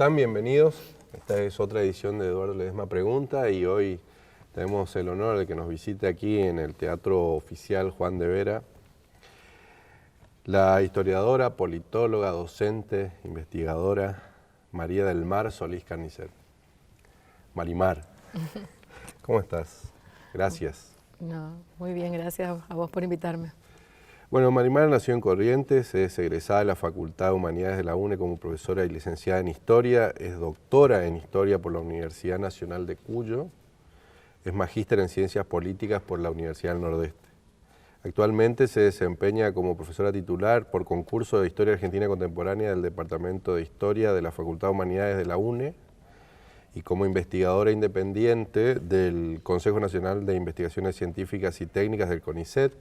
están? Bienvenidos. Esta es otra edición de Eduardo Ledesma Pregunta y hoy tenemos el honor de que nos visite aquí en el Teatro Oficial Juan de Vera la historiadora, politóloga, docente, investigadora María del Mar Solís Carnicer. Marimar, ¿cómo estás? Gracias. No, muy bien, gracias a vos por invitarme. Bueno, Marimar nació en Corrientes, es egresada de la Facultad de Humanidades de la UNE como profesora y licenciada en Historia, es doctora en Historia por la Universidad Nacional de Cuyo, es magíster en Ciencias Políticas por la Universidad del Nordeste. Actualmente se desempeña como profesora titular por concurso de Historia Argentina Contemporánea del Departamento de Historia de la Facultad de Humanidades de la UNE y como investigadora independiente del Consejo Nacional de Investigaciones Científicas y Técnicas del CONICET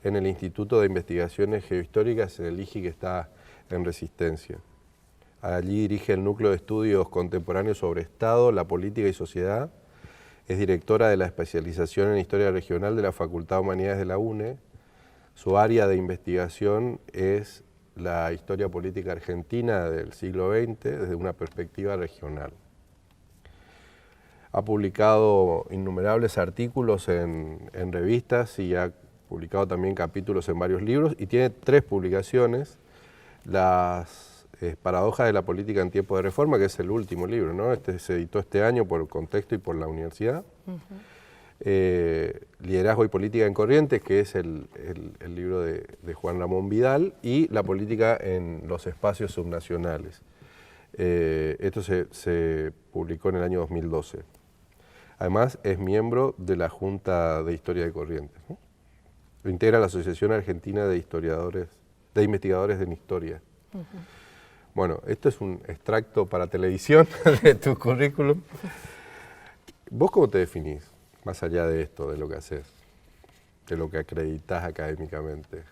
en el Instituto de Investigaciones Geohistóricas, en el IGI que está en Resistencia. Allí dirige el Núcleo de Estudios Contemporáneos sobre Estado, la Política y Sociedad. Es directora de la especialización en Historia Regional de la Facultad de Humanidades de la UNE. Su área de investigación es la historia política argentina del siglo XX desde una perspectiva regional. Ha publicado innumerables artículos en revistas y ha publicado también capítulos en varios libros y tiene 3 publicaciones. Las Paradojas de la Política en Tiempos de Reforma, que es el último libro, ¿no? Este se editó este año por el Contexto y por la universidad. Liderazgo y Política en Corrientes, que es el libro de Juan Ramón Vidal, y La Política en los Espacios Subnacionales. Esto se publicó en el año 2012. Además, es miembro de la Junta de Historia de Corrientes, ¿no? Integra la Asociación Argentina de Investigadores en Historia. Bueno, esto es un extracto para televisión de tu currículum. ¿Vos cómo te definís, más allá de esto, de lo que haces, de lo que acreditas académicamente?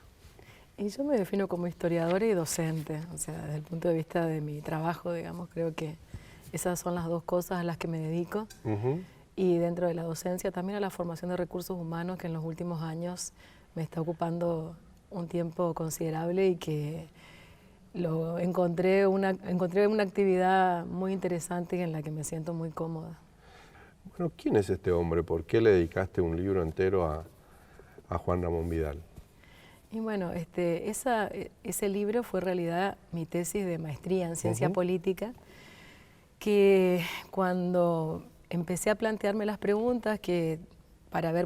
Y yo me defino como historiadora y docente, o sea, desde el punto de vista de mi trabajo, digamos, creo que esas son las 2 cosas a las que me dedico. Y dentro de la docencia también a la formación de recursos humanos, que en los últimos años me está ocupando un tiempo considerable y que encontré una actividad muy interesante y en la que me siento muy cómoda. Bueno, ¿quién es este hombre? ¿Por qué le dedicaste un libro entero a Juan Ramón Vidal? Y bueno, ese libro fue en realidad mi tesis de maestría en ciencia política, que cuando empecé a plantearme las preguntas para ver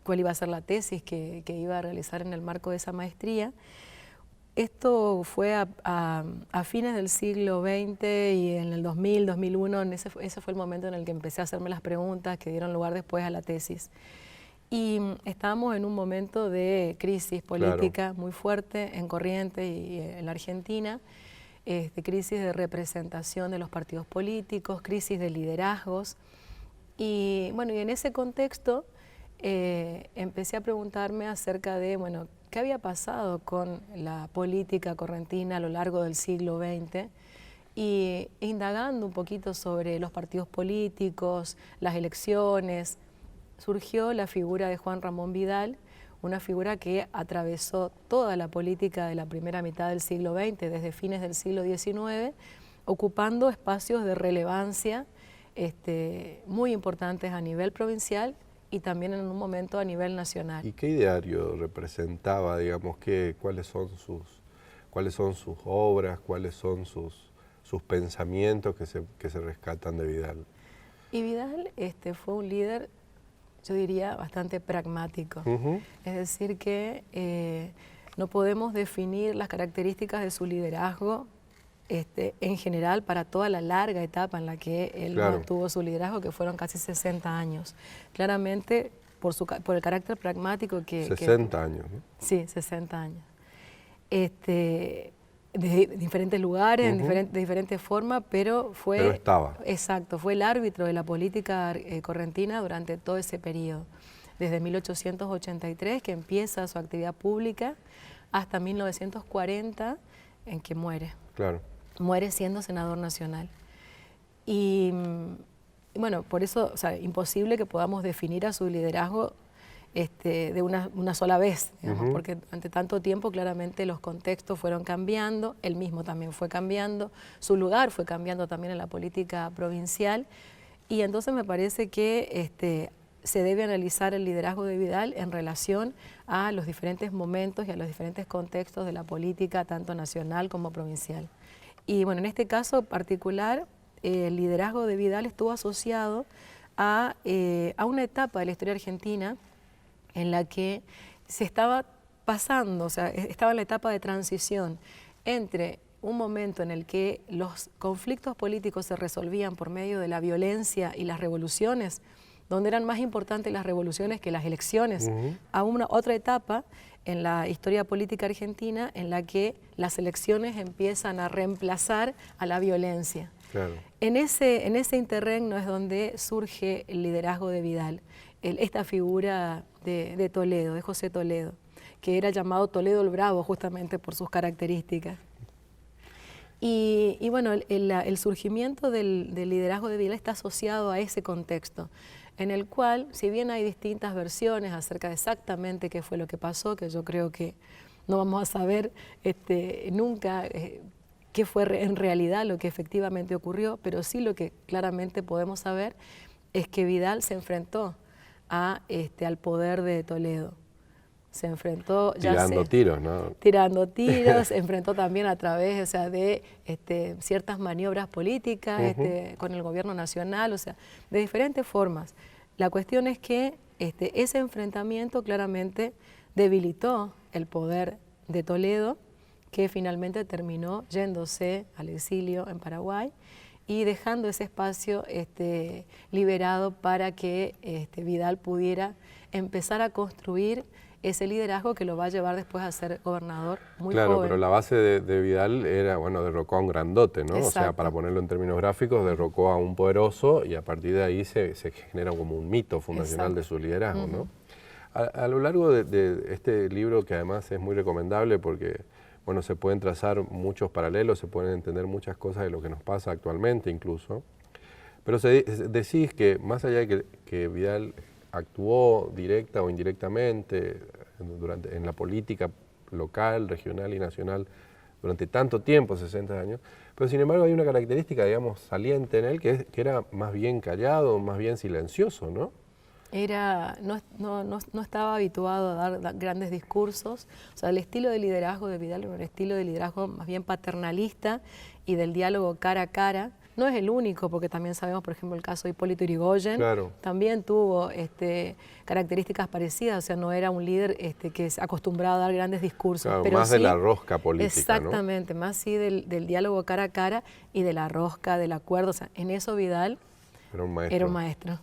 cuál iba a ser la tesis que iba a realizar en el marco de esa maestría. Esto fue a fines del siglo XX y en el 2000, 2001, ese fue el momento en el que empecé a hacerme las preguntas que dieron lugar después a la tesis. Y estábamos en un momento de crisis política muy fuerte en Corrientes y en la Argentina, crisis de representación de los partidos políticos, crisis de liderazgos. Y bueno, y en ese contexto empecé a preguntarme acerca de, ¿qué había pasado con la política correntina a lo largo del siglo XX? Y indagando un poquito sobre los partidos políticos, las elecciones, surgió la figura de Juan Ramón Vidal, una figura que atravesó toda la política de la primera mitad del siglo XX, desde fines del siglo XIX, ocupando espacios de relevancia muy importantes a nivel provincial y también en un momento a nivel nacional. ¿Y qué ideario representaba, digamos, cuáles son sus obras, cuáles son sus pensamientos que se rescatan de Vidal? Y Vidal fue un líder, yo diría, bastante pragmático. Es decir que no podemos definir las características de su liderazgo en general para toda la larga etapa en la que él mantuvo su liderazgo, que fueron casi 60 años. Claramente, por el carácter pragmático que... 60 años, ¿no? Sí, 60 años. De diferentes lugares, de diferentes formas, pero fue... Pero estaba. Exacto, fue el árbitro de la política correntina durante todo ese periodo. Desde 1883, que empieza su actividad pública, hasta 1940, en que muere. Claro. Muere siendo senador nacional. Y bueno, por eso, o sea, imposible que podamos definir a su liderazgo de una sola vez, digamos, porque durante tanto tiempo claramente los contextos fueron cambiando, él mismo también fue cambiando, su lugar fue cambiando también en la política provincial, y entonces me parece que se debe analizar el liderazgo de Vidal en relación a los diferentes momentos y a los diferentes contextos de la política, tanto nacional como provincial. Y bueno, en este caso particular, el liderazgo de Vidal estuvo asociado a una etapa de la historia argentina en la que se estaba pasando, o sea, estaba en la etapa de transición entre un momento en el que los conflictos políticos se resolvían por medio de la violencia y las revoluciones, donde eran más importantes las revoluciones que las elecciones, a una otra etapa en la historia política argentina en la que las elecciones empiezan a reemplazar a la violencia. Claro. En ese interregno es donde surge el liderazgo de Vidal, esta figura de Toledo, de José Toledo, que era llamado Toledo el Bravo justamente por sus características. Y bueno, el surgimiento del liderazgo de Vidal está asociado a ese contexto, en el cual, si bien hay distintas versiones acerca de exactamente qué fue lo que pasó, que yo creo que no vamos a saber nunca qué fue en realidad lo que efectivamente ocurrió, pero sí lo que claramente podemos saber es que Vidal se enfrentó al poder de Toledo. Se enfrentó tirando tiros, ¿no? Tirando tiros, se enfrentó también a través, o sea, de ciertas maniobras políticas con el gobierno nacional, o sea, de diferentes formas. La cuestión es que ese enfrentamiento claramente debilitó el poder de Toledo, que finalmente terminó yéndose al exilio en Paraguay y dejando ese espacio liberado para que Vidal pudiera empezar a construir ese liderazgo que lo va a llevar después a ser gobernador muy joven. Claro, pero la base de Vidal era, bueno, derrocó a un grandote, ¿no? Exacto. O sea, para ponerlo en términos gráficos, derrocó a un poderoso y a partir de ahí se genera como un mito fundacional de su liderazgo, ¿no? A lo largo de este libro, que además es muy recomendable porque, bueno, se pueden trazar muchos paralelos, se pueden entender muchas cosas de lo que nos pasa actualmente incluso, pero decís que más allá de que Vidal actuó directa o indirectamente en la política local, regional y nacional durante tanto tiempo, 60 años, pero sin embargo hay una característica, digamos, saliente en él, que era más bien callado, más bien silencioso, ¿no? No estaba habituado a dar grandes discursos, o sea, el estilo de liderazgo de Vidal era un estilo de liderazgo más bien paternalista y del diálogo cara a cara. No es el único, porque también sabemos, por ejemplo, el caso de Hipólito Yrigoyen, claro, también tuvo características parecidas, o sea, no era un líder que es acostumbrado a dar grandes discursos. Claro, pero más sí, de la rosca política, exactamente, ¿no? Más sí del diálogo cara a cara y de la rosca, del acuerdo, o sea, en eso Vidal era un maestro.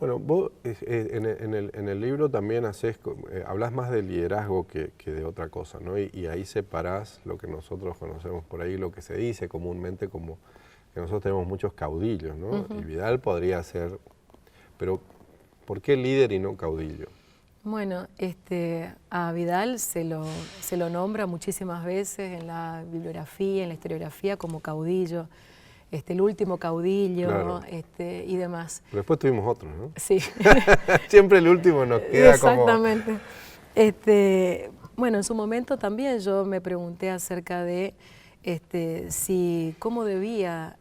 Bueno, vos en el libro también hablas más del liderazgo que de otra cosa, ¿no? Y ahí separás lo que nosotros conocemos por ahí, lo que se dice comúnmente como que nosotros tenemos muchos caudillos, ¿no? Y Vidal podría ser, pero ¿por qué líder y no caudillo? Bueno, a Vidal se lo nombra muchísimas veces en la bibliografía, en la historiografía como caudillo. El último caudillo, claro, y demás. Pero después tuvimos otros, ¿no? Sí. Siempre el último nos queda exactamente. Bueno, en su momento también yo me pregunté acerca de cómo debía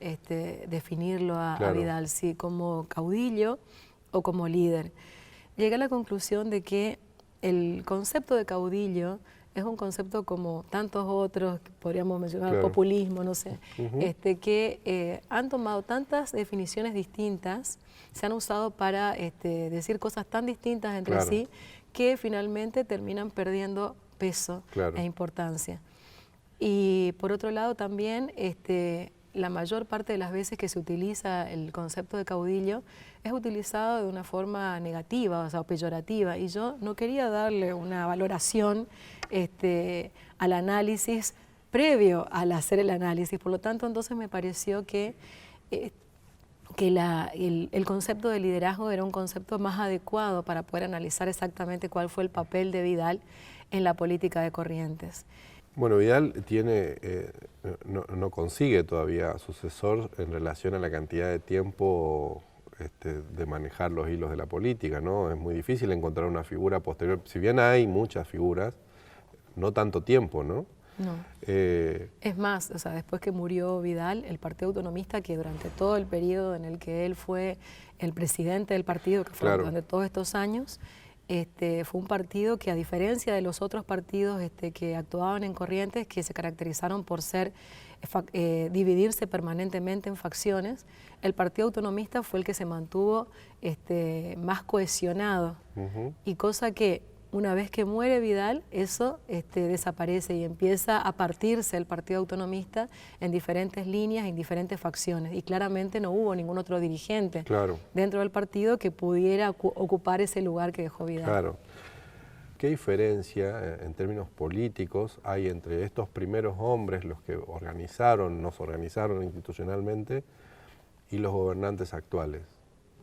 definirlo a Vidal, si como caudillo o como líder. Llegué a la conclusión de que el concepto de caudillo es un concepto como tantos otros, que podríamos mencionar, claro, populismo, no sé, que han tomado tantas definiciones distintas, se han usado para decir cosas tan distintas entre claro, sí, que finalmente terminan perdiendo peso, claro, e importancia. Y por otro lado también, la mayor parte de las veces que se utiliza el concepto de caudillo es utilizado de una forma negativa, o sea, peyorativa, y yo no quería darle una valoración al análisis previo al hacer el análisis. Por lo tanto, entonces me pareció que el concepto de liderazgo era un concepto más adecuado para poder analizar exactamente cuál fue el papel de Vidal en la política de Corrientes. Bueno, Vidal no consigue todavía sucesor en relación a la cantidad de tiempo de manejar los hilos de la política, ¿no? Es muy difícil encontrar una figura posterior, si bien hay muchas figuras, no tanto tiempo, ¿no? No. Es más, o sea, después que murió Vidal, el Partido Autonomista, que durante todo el periodo en el que él fue el presidente del partido, que fue Claro. durante todos estos años, fue un partido que, a diferencia de los otros partidos que actuaban en Corrientes, que se caracterizaron por ser dividirse permanentemente en facciones, el Partido Autonomista fue el que se mantuvo más cohesionado. Y cosa que, una vez que muere Vidal, eso desaparece y empieza a partirse el Partido Autonomista en diferentes líneas, en diferentes facciones. Y claramente no hubo ningún otro dirigente dentro del partido que pudiera ocupar ese lugar que dejó Vidal. Claro. ¿Qué diferencia en términos políticos hay entre estos primeros hombres, los que nos organizaron institucionalmente, y los gobernantes actuales?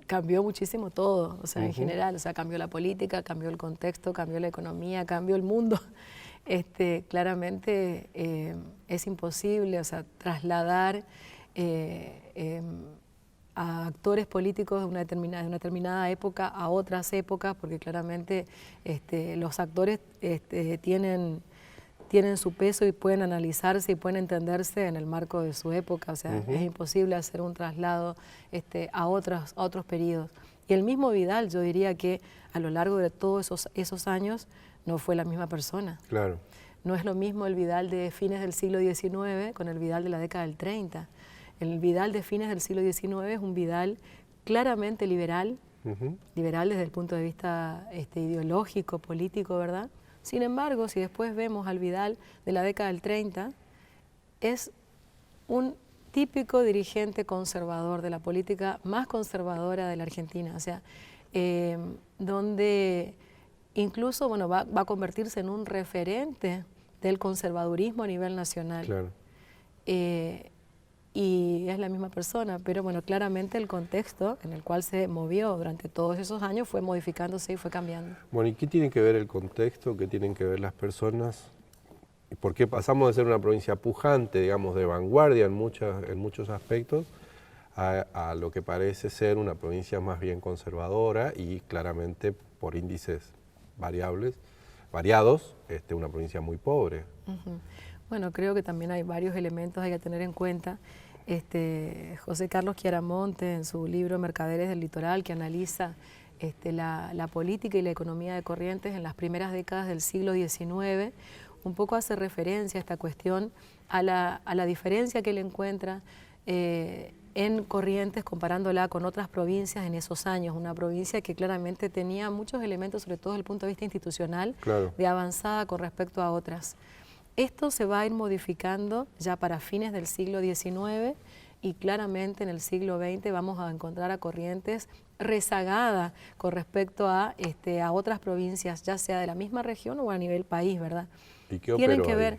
Cambió muchísimo todo, o sea, en general, o sea, cambió la política, cambió el contexto, cambió la economía, cambió el mundo. Claramente es imposible, o sea, trasladar a actores políticos de una determinada época a otras épocas, porque claramente los actores tienen su peso y pueden analizarse y pueden entenderse en el marco de su época, o sea, es imposible hacer un traslado a otros periodos. Y el mismo Vidal, yo diría que a lo largo de todos esos años no fue la misma persona. Claro. No es lo mismo el Vidal de fines del siglo XIX con el Vidal de la década del 30. El Vidal de fines del siglo XIX es un Vidal claramente liberal, liberal desde el punto de vista ideológico, político, ¿verdad? Sin embargo, si después vemos al Vidal de la década del 30, es un típico dirigente conservador de la política más conservadora de la Argentina, o sea, donde incluso va a convertirse en un referente del conservadurismo a nivel nacional. Claro. Y es la misma persona, pero bueno, claramente el contexto en el cual se movió durante todos esos años fue modificándose y fue cambiando. Bueno, ¿y qué tiene que ver el contexto? ¿Qué tienen que ver las personas? ¿Y por qué pasamos de ser una provincia pujante, digamos, de vanguardia en muchos aspectos, a lo que parece ser una provincia más bien conservadora y claramente por índices variados, una provincia muy pobre? Bueno, creo que también hay varios elementos hay que tener en cuenta. José Carlos Chiaramonte, en su libro Mercaderes del Litoral, que analiza la política y la economía de Corrientes en las primeras décadas del siglo XIX, un poco hace referencia a esta cuestión, a la diferencia que él encuentra en Corrientes comparándola con otras provincias en esos años, una provincia que claramente tenía muchos elementos, sobre todo desde el punto de vista institucional, de avanzada con respecto a otras. Esto se va a ir modificando ya para fines del siglo XIX y claramente en el siglo XX vamos a encontrar a Corrientes rezagada con respecto a otras provincias, ya sea de la misma región o a nivel país, ¿verdad? ¿Y qué Tienen que operó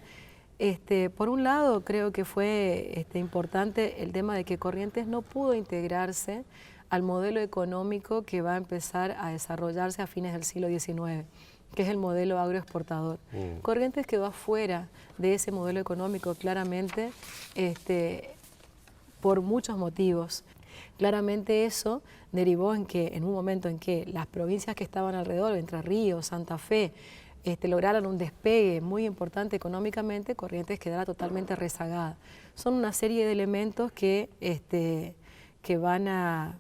ver, por un lado creo que fue importante el tema de que Corrientes no pudo integrarse al modelo económico que va a empezar a desarrollarse a fines del siglo XIX, que es el modelo agroexportador. Corrientes quedó afuera de ese modelo económico claramente por muchos motivos. Claramente eso derivó en que en un momento en que las provincias que estaban alrededor, Entre Ríos, Santa Fe, lograron un despegue muy importante económicamente, Corrientes quedara totalmente rezagada. Son una serie de elementos que van a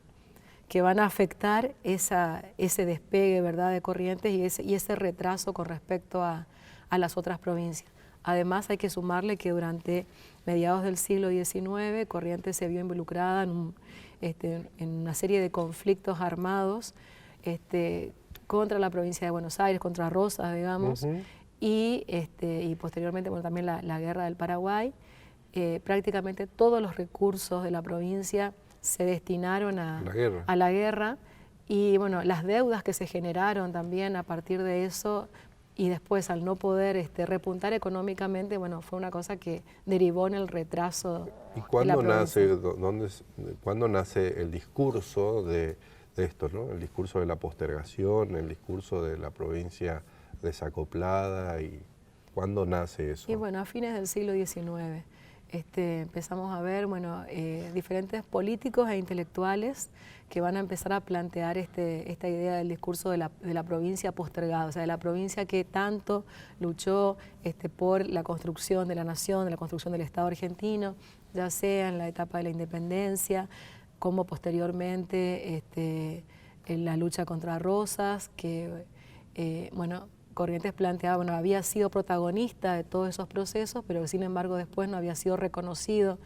afectar ese despegue, ¿verdad?, de Corrientes y ese retraso con respecto a las otras provincias. Además hay que sumarle que durante mediados del siglo XIX Corrientes se vio involucrada en una serie de conflictos armados contra la provincia de Buenos Aires, contra Rosas, digamos, y posteriormente también la guerra del Paraguay. Prácticamente todos los recursos de la provincia se destinaron a la guerra y bueno, las deudas que se generaron también a partir de eso y después al no poder repuntar económicamente, bueno, fue una cosa que derivó en el retraso. ¿Y cuándo nace el discurso de esto, ¿no? El discurso de la postergación, el discurso de la provincia desacoplada? ¿Y cuándo nace eso? Y bueno, a fines del siglo XIX. empezamos a ver diferentes políticos e intelectuales que van a empezar a plantear esta idea del discurso de la provincia postergada, o sea, de la provincia que tanto luchó por la construcción de la nación, de la construcción del Estado argentino, ya sea en la etapa de la independencia, como posteriormente en la lucha contra Rosas, que Corrientes planteaba, había sido protagonista de todos esos procesos, pero sin embargo después no había sido reconocido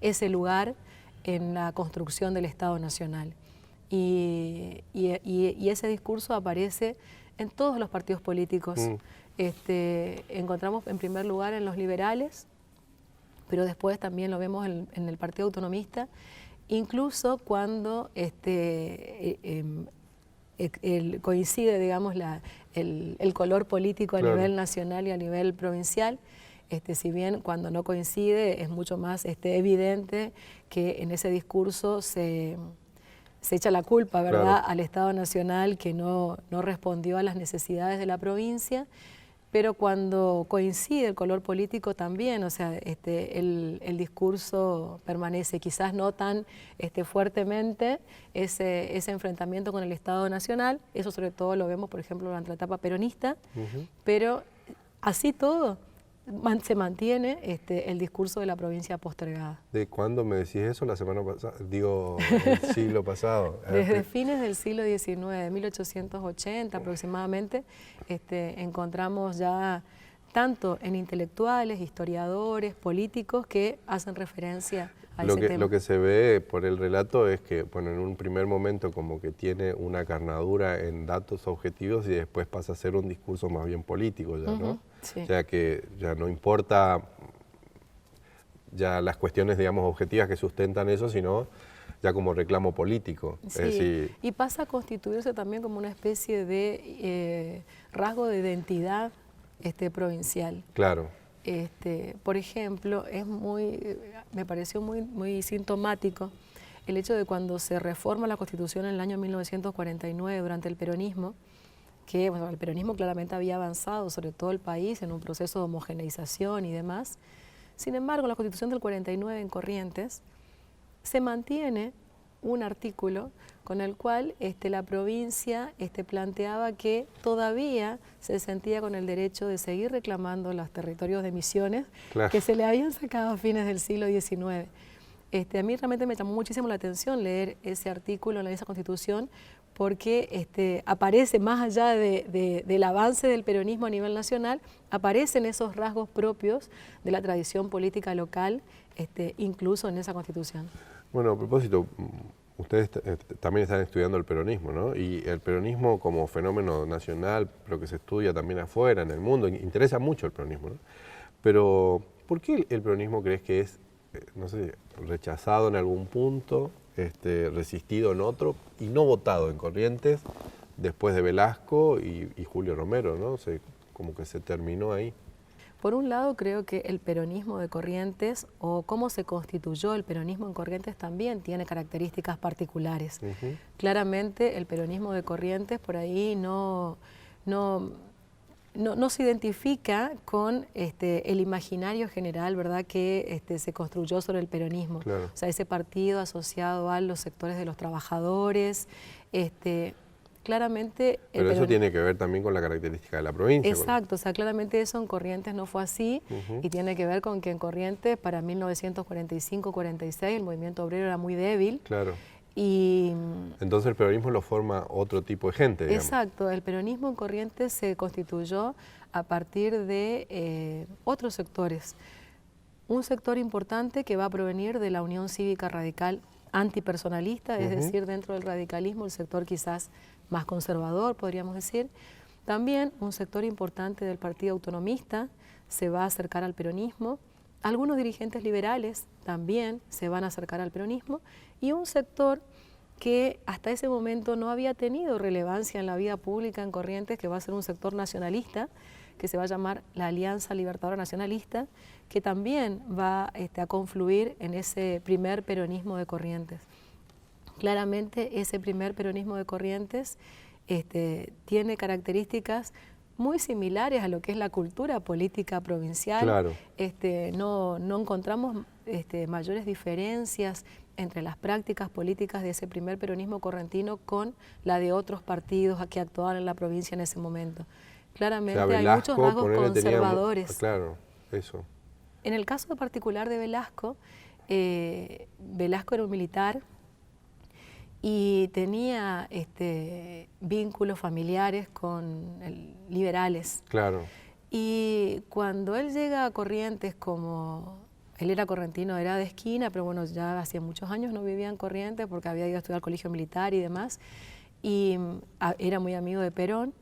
ese lugar en la construcción del Estado Nacional. Y ese discurso aparece en todos los partidos políticos. Encontramos en primer lugar en los liberales, pero después también lo vemos en el Partido Autonomista, incluso cuando coincide, digamos, el color político a nivel nacional y a nivel provincial. Si bien cuando no coincide es mucho más evidente que en ese discurso se echa la culpa, ¿verdad?, al Estado Nacional, que no respondió a las necesidades de la provincia, pero cuando coincide el color político también, o sea, el discurso permanece, quizás no tan fuertemente ese enfrentamiento con el Estado Nacional. Eso sobre todo lo vemos, por ejemplo, durante la etapa peronista, pero así todo se mantiene el discurso de la provincia postergada. ¿De cuándo me decís eso? La semana pasada, digo, el siglo pasado. Desde fines del siglo XIX, 1880 aproximadamente, encontramos ya tanto en intelectuales, historiadores, políticos que hacen referencia a ese tema. Lo que se ve por el relato es que, bueno, en un primer momento como que tiene una carnadura en datos objetivos y después pasa a ser un discurso más bien político ya, ¿no? Sí. O sea que ya no importa ya las cuestiones, digamos, objetivas que sustentan eso, sino ya como reclamo político. Sí, es decir, y pasa a constituirse también como una especie de rasgo de identidad provincial. Claro. Por ejemplo, me pareció muy sintomático el hecho de cuando se reforma la Constitución en el año 1949 durante el peronismo, que el peronismo claramente había avanzado sobre todo el país en un proceso de homogeneización y demás. Sin embargo, en la Constitución del 49 en Corrientes se mantiene un artículo con el cual la provincia planteaba que todavía se sentía con el derecho de seguir reclamando los territorios de Misiones, que se le habían sacado a fines del siglo XIX. A mí realmente me llamó muchísimo la atención leer ese artículo en esa Constitución, porque aparece, más allá del avance del peronismo a nivel nacional, aparecen esos rasgos propios de la tradición política local, incluso en esa Constitución. Bueno, a propósito, ustedes también están estudiando el peronismo, ¿no? Y el peronismo como fenómeno nacional, pero que se estudia también afuera, en el mundo, interesa mucho el peronismo, ¿no? Pero, ¿por qué el peronismo crees que es, no sé, rechazado en algún punto, resistido en otro y no votado en Corrientes después de Velasco y Julio Romero, ¿no? Como que se terminó ahí. Por un lado, creo que el peronismo de Corrientes, o cómo se constituyó el peronismo en Corrientes, también tiene características particulares. Claramente, el peronismo de Corrientes por ahí no se identifica con el imaginario general, ¿verdad?, que se construyó sobre el peronismo. Claro. O sea, ese partido asociado a los sectores de los trabajadores, claramente... Pero eso tiene que ver también con la característica de la provincia. Exacto, o sea, claramente eso en Corrientes no fue así, y tiene que ver con que en Corrientes para 1945-46 el movimiento obrero era muy débil. Claro. Y entonces el peronismo lo forma otro tipo de gente, digamos. Exacto, el peronismo en Corrientes se constituyó a partir de otros sectores. Un sector importante que va a provenir de la Unión Cívica Radical antipersonalista, es decir, dentro del radicalismo, el sector quizás más conservador, podríamos decir. También un sector importante del Partido Autonomista se va a acercar al peronismo. Algunos dirigentes liberales también se van a acercar al peronismo, y un sector que hasta ese momento no había tenido relevancia en la vida pública en Corrientes, que va a ser un sector nacionalista, que se va a llamar la Alianza Libertadora Nacionalista, que también va a confluir en ese primer peronismo de Corrientes. Claramente ese primer peronismo de Corrientes tiene características muy similares a lo que es la cultura política provincial. Claro. No encontramos mayores diferencias entre las prácticas políticas de ese primer peronismo correntino con la de otros partidos que actuaban en la provincia en ese momento. Claramente o sea, Velasco, hay muchos rasgos conservadores. Claro, eso. En el caso particular de Velasco, Velasco era un militar y tenía vínculos familiares con liberales. Claro. Y cuando él llega a Corrientes, como él era correntino, era de esquina, pero bueno, ya hacía muchos años no vivía en Corrientes porque había ido a estudiar al colegio militar y demás, y era muy amigo de Perón.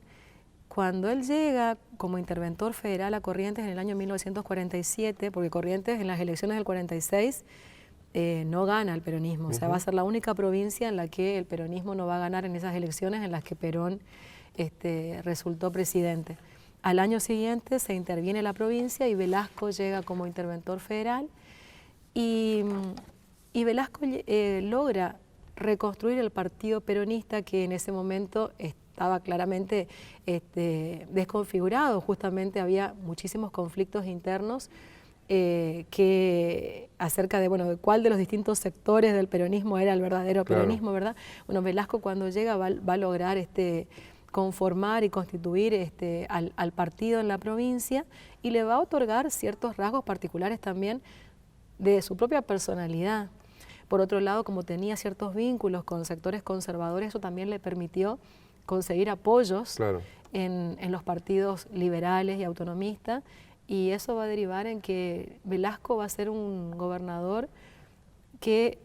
Cuando él llega como interventor federal a Corrientes en el año 1947, porque Corrientes en las elecciones del 46 no gana el peronismo, o sea, va a ser la única provincia en la que el peronismo no va a ganar en esas elecciones en las que Perón resultó presidente. Al año siguiente se interviene la provincia y Velasco llega como interventor federal y Velasco logra reconstruir el partido peronista que en ese momento estaba claramente desconfigurado, justamente había muchísimos conflictos internos acerca de cuál de los distintos sectores del peronismo era el verdadero peronismo, ¿verdad? Bueno, Velasco cuando llega va a lograr conformar y constituir al partido en la provincia y le va a otorgar ciertos rasgos particulares también de su propia personalidad. Por otro lado, como tenía ciertos vínculos con sectores conservadores, eso también le permitió conseguir apoyos en los partidos liberales y autonomistas, y eso va a derivar en que Velasco va a ser un gobernador que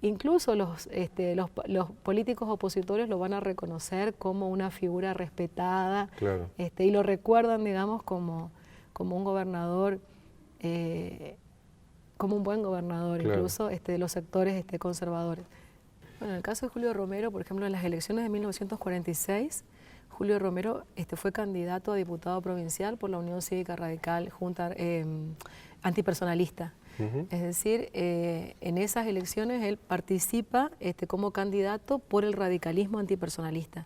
incluso los políticos opositores lo van a reconocer como una figura respetada, y lo recuerdan, digamos, como un gobernador, como un buen gobernador, incluso de los sectores conservadores. Bueno, en el caso de Julio Romero, por ejemplo, en las elecciones de 1946, Julio Romero fue candidato a diputado provincial por la Unión Cívica Radical Junta Antipersonalista. Es decir, en esas elecciones él participa como candidato por el radicalismo antipersonalista.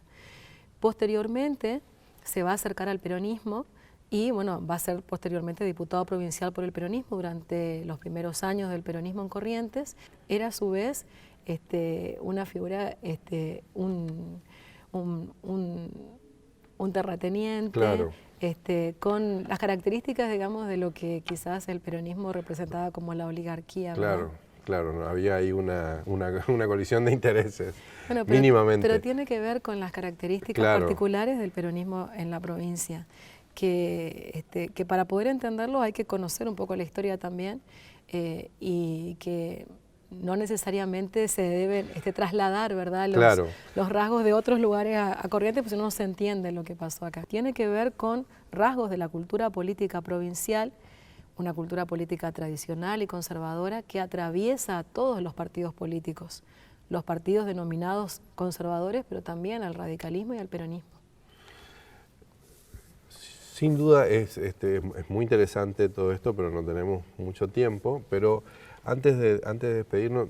Posteriormente se va a acercar al peronismo y bueno, va a ser posteriormente diputado provincial por el peronismo durante los primeros años del peronismo en Corrientes. Era a su vez una figura, un terrateniente, con las características, digamos, de lo que quizás el peronismo representaba como la oligarquía. Claro, claro, había ahí una colisión de intereses, bueno, mínimamente. Pero tiene que ver con las características particulares del peronismo en la provincia, que para poder entenderlo hay que conocer un poco la historia también, y que no necesariamente se deben trasladar, ¿verdad?, los rasgos de otros lugares a Corrientes, pues no se entiende lo que pasó acá. Tiene que ver con rasgos de la cultura política provincial, una cultura política tradicional y conservadora que atraviesa a todos los partidos políticos, los partidos denominados conservadores, pero también al radicalismo y al peronismo. Sin duda es muy interesante todo esto, pero no tenemos mucho tiempo, pero antes de despedirnos,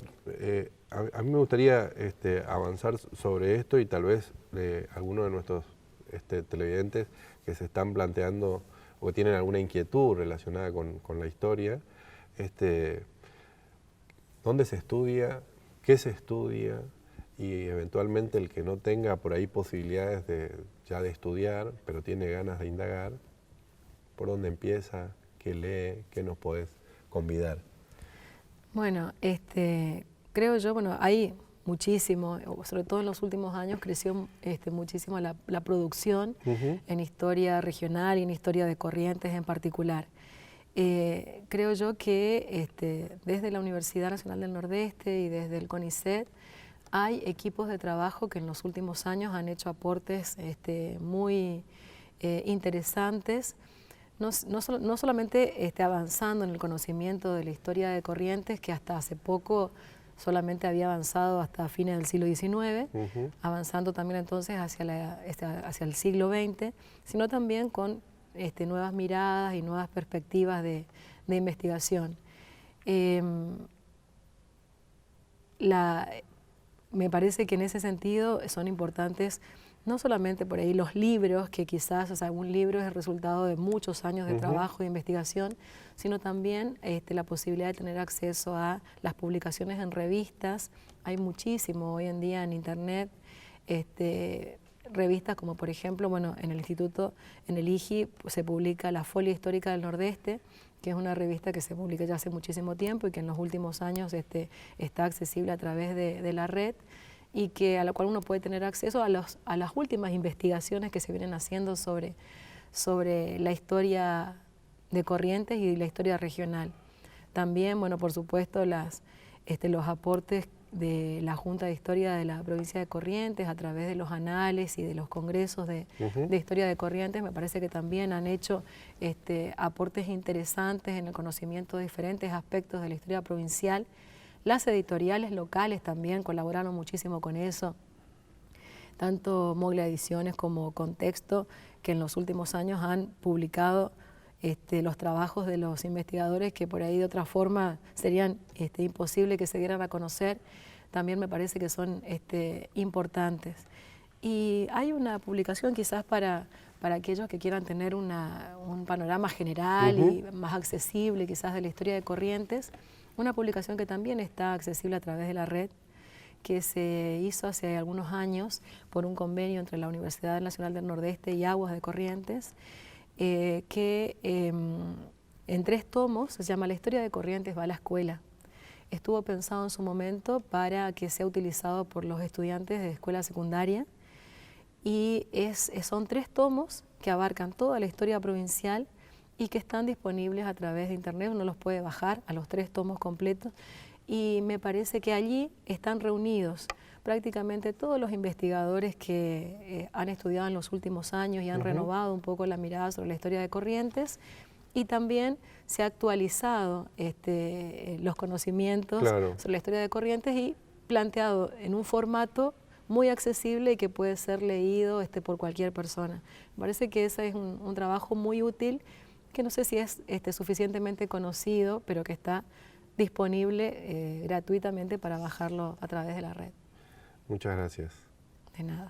a mí me gustaría avanzar sobre esto y tal vez algunos de nuestros televidentes que se están planteando o que tienen alguna inquietud relacionada con la historia, ¿dónde se estudia? ¿Qué se estudia? Y eventualmente el que no tenga por ahí posibilidades de estudiar, pero tiene ganas de indagar, ¿por dónde empieza? ¿Qué lee? ¿Qué nos podés convidar? Bueno, creo yo, hay muchísimo, sobre todo en los últimos años creció muchísimo la producción en historia regional y en historia de Corrientes en particular. Creo yo que desde la Universidad Nacional del Nordeste y desde el CONICET hay equipos de trabajo que en los últimos años han hecho aportes muy interesantes, no solamente avanzando en el conocimiento de la historia de Corrientes, que hasta hace poco solamente había avanzado hasta fines del siglo XIX, avanzando también entonces hacia el siglo XX, sino también con nuevas miradas y nuevas perspectivas de investigación. Me parece que en ese sentido son importantes no solamente por ahí los libros, que quizás, o sea, un libro es el resultado de muchos años de trabajo e investigación, sino también la posibilidad de tener acceso a las publicaciones en revistas. Hay muchísimo hoy en día en internet, revistas como por ejemplo, bueno, en el instituto, en el IGI, se publica La Folia Histórica del Nordeste, que es una revista que se publica ya hace muchísimo tiempo y que en los últimos años está accesible a través de la red, y a la cual uno puede tener acceso a las últimas investigaciones que se vienen haciendo sobre la historia de Corrientes y la historia regional. También, bueno, por supuesto, los aportes de la Junta de Historia de la provincia de Corrientes a través de los anales y de los congresos de historia de Corrientes, me parece que también han hecho aportes interesantes en el conocimiento de diferentes aspectos de la historia provincial. Las editoriales locales también colaboraron muchísimo con eso, tanto Moglia Ediciones como Contexto, que en los últimos años han publicado los trabajos de los investigadores que por ahí de otra forma serían imposible que se dieran a conocer. También me parece que son importantes. Y hay una publicación quizás para aquellos que quieran tener un panorama general y más accesible quizás de la historia de Corrientes, una publicación que también está accesible a través de la red, que se hizo hace algunos años por un convenio entre la Universidad Nacional del Nordeste y Aguas de Corrientes, que en 3 tomos se llama La historia de Corrientes va a la escuela. Estuvo pensado en su momento para que sea utilizado por los estudiantes de escuela secundaria y son 3 tomos que abarcan toda la historia provincial y que están disponibles a través de internet. Uno los puede bajar a los 3 tomos completos y me parece que allí están reunidos prácticamente todos los investigadores que han estudiado en los últimos años y han renovado un poco la mirada sobre la historia de Corrientes, y también se ha actualizado los conocimientos sobre la historia de Corrientes y planteado en un formato muy accesible y que puede ser leído por cualquier persona. Me parece que ese es un trabajo muy útil, que no sé si es suficientemente conocido, pero que está disponible gratuitamente para bajarlo a través de la red. Muchas gracias. De nada.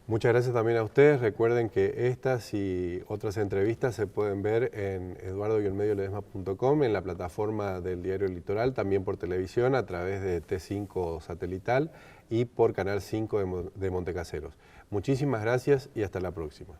Muchas gracias también a ustedes. Recuerden que estas y otras entrevistas se pueden ver en eduardo-ledesma.com, en la plataforma del Diario Litoral, también por televisión a través de T5 satelital y por Canal 5 de Montecaseros. Muchísimas gracias y hasta la próxima.